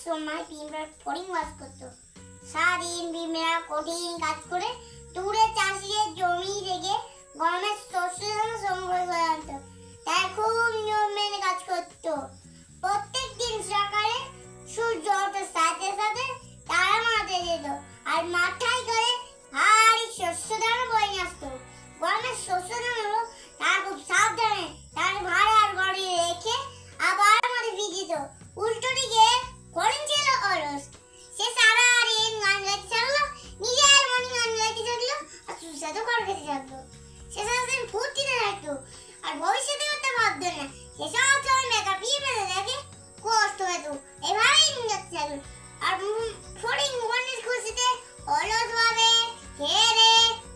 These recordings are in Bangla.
সময় পিঁপড়ার ফড়িং বাস করতো। সারাদিন পিঁপড়া কঠিন কাজ করে দূরে চাষিদের জমি থেকে গরমের শস্য সংগ্রহ করে আনতো। তাই খুব নিয়ম মেনে কাজ করতো। প্রত্যেক দিন সকালে সূর্য ওঠার সাথে সাথে তারা মাঠে যেত আর মাথায় করে ভারী শস্য দানা বয়ে নিয়ে আসতো। গরমের শস্য দানাগুলো তারা খুব সাবধানে তার ভাড়া আর ঘরে রেখে আবার মাঠে ফিরে যেত। উল্টো দিকে ফড়িং ছিল অলস। সে সারাদিন গান গাইতে থাকলো, নিজের মনে গান গাইতে থাকলো আর সুস্বাদু খাবার খেতে থাকলো। সে সারাদিন ফুর্তিতে থাকতো আর ভবিষ্যতের কথা ভাবতো না। সে সবসময় মেকআপ পিঁপড়ে দেখে কষ্ট পেত, এভাবেই যাচ্ছে থাকলো। আর ফড়িং মনের খুশিতে অলস ভাবে খেয়ে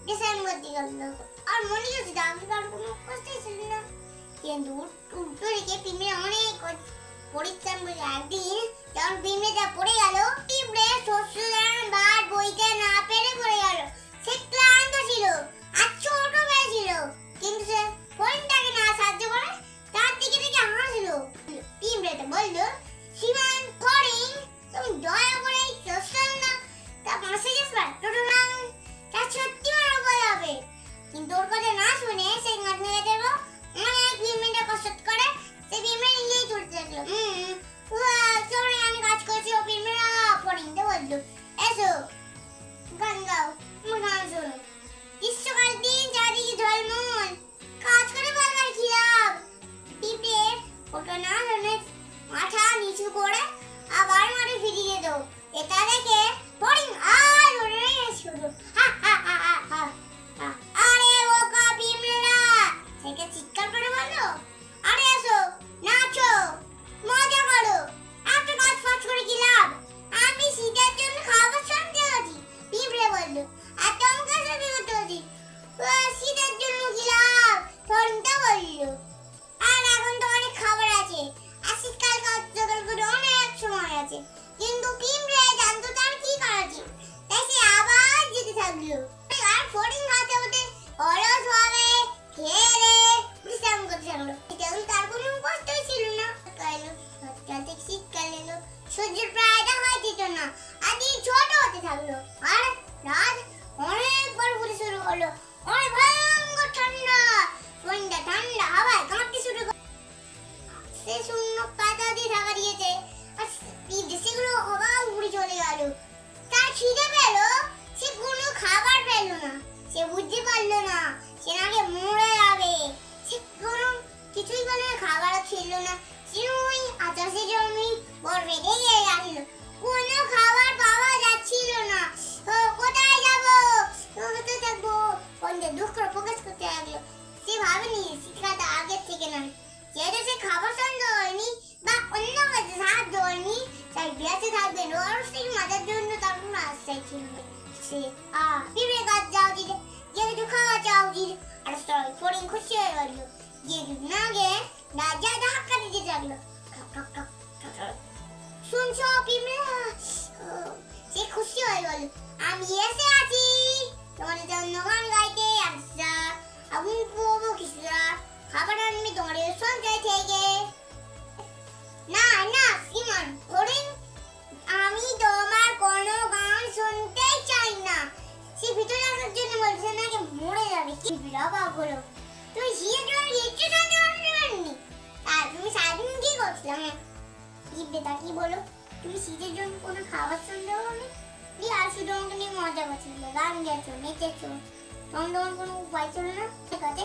ডিসাইন করতে গেলো। আর মনে হচ্ছে দামি কার কোনো কষ্টই ছিল না। কিন্তু উল্টো দিকে পিঁপড়ে অনেক পরিশ্রম করে একদিন যখন পিঁপড়েটা পড়ে গেল, পিঁপড়ে শস্য বার বইতে না পেরে পড়ে গেল। সে ক্লান্ত ছিল আর ছোট হয়েছিল, কিন্তু সে ফড়িংটাকে না সাহায্য করে তার দিকে থেকে হাসছিল। পিঁপড়েটা বলল, শ্রীমান ফড়িং, তুমি দয়া করে এই শস্য না তা মাসে গেছে টোটো তা সত্যি মনে বলে হবে। কিন্তু ওর কথা না শুনে সে গান গাইতে গেল। অনেক পিঁপড়েটা কষ্ট করে সে পিঁপড়ে নিজেই তুলতে লাগলো। চলে আমি কাজ করছি। ও পিঁপড়েরা ফড়িংটা বলল, এসো গান গাও, আমার গান শোনো। গ্রীষ্মকাল দিন চারিদিকে ঝলমল, কাজ করে বারবার খিলাম। পিঁপড়ে ওটা না শুনে মাথা নিচু করে আবার মাঠে ফিরে যেত। এটা দেখে ফড়িং আর ওরে শুধু হা হা হা হা হা। আরে বোকা পিঁপড়েরা, থেকে চিৎকার করে বলল, আরে এসো নাচো মজা করো, এত কাজ ফাজ করে কি লাভ? আমি শীতের জন্য খাবার শান্তি আছি। পিঁপড়ে বলল, আর তোমাকে শান্তি করতে আছি, শীতের জন্য কি লাভ? ফড়িংটা বলল, আর এখন তো অনেক খাবার আছে আর শীতকাল জোগাড় করে অনেক সময় আছে। কিন্তু পিঁপড়ে জানতো তার কি করা উচিত, তাই সে আবার যেতে থাকলো। আর ফড়িং হাতে উঠে অলস ভাবে খেয়ে বিশ্রাম করতে থাকলো। তেমন তার কোনো কষ্টই ছিল না। শীতকাল এলো, সূর্যের প্রায় দেখা যেত না আর দিন ছোট হতে থাকলো। আর রাত অনেক বড় হতে শুরু হলো। অনেক ভয়ঙ্কর ঠান্ডা, ফড়িংটা ঠান্ডা হাওয়ায় কাঁপতে শুরু করলো। সে শূন্য পাতা দিয়ে ঢাকা দিয়েছে আর সেগুলো আবার উড়ে চলে গেল। তার খিদে পেল, সে কোনো খাবার পেল না। সে বুঝতে পারলো না সে নাকি মরে যাবে। সে কোনো কিছুই বলে খাবার ছিল না। সে ওই আকাশে জমি বরফে ঢেকে গেছিল। কোনো খাবার পাওয়া যাচ্ছিল না। কোথায় যাবো, কোথায় থাকবো? ফোনটা দুঃখ করে প্রকাশ করতে লাগলো। সে ভাবেনি শিক্ষাটা আগের থেকে নয়। যেহেতু সে খাবার সঙ্গে হয়নি বা অন্য কাজে সাহায্য হয়নি, তাই বেঁচে থাকবে রহস্যের মাঝের জন্য তার কোনো আশ্রয় ছিল না। সে পিঁপড়ে গাছ যাওয়া উচিত, যেহেতু খাওয়া যাওয়া উচিত। আর সবাই ফড়িং খুশি হয়ে গেল। যেহেতু না গিয়ে না যা ধাক্কা দিতে লাগলো। শুনছো পিঁপড়ে? সে খুশি হয়ে গেল। আমি এসে আছি তোমাদের জন্য গান গাইতে। আচ্ছা আমি বলবো কিছুটা খাবার আনবি তোমার সঞ্চয় থেকে। না না শ্রীমান ফড়িং, আমি তোমার কোনো গান শুনতেই চাই না। সে ভিতরে আসার জন্য বলছে নাকি মরে যাবে। কি অবাক হলো, তুমি শীতের জন্য একটু সঞ্চয় করতে পারনি? আর তুমি সারাদিন কি করছিলাম? পিঁপড়েটা কি বলো, তুমি শীতের জন্য কোনো খাবার সঞ্চয় করনি? আর শুধু আমাকে নিয়ে মজা করছিলে, গান গেছো, নেচেছো, তখন তোমার কোনো উপায় ছিল না? ঠিক আছে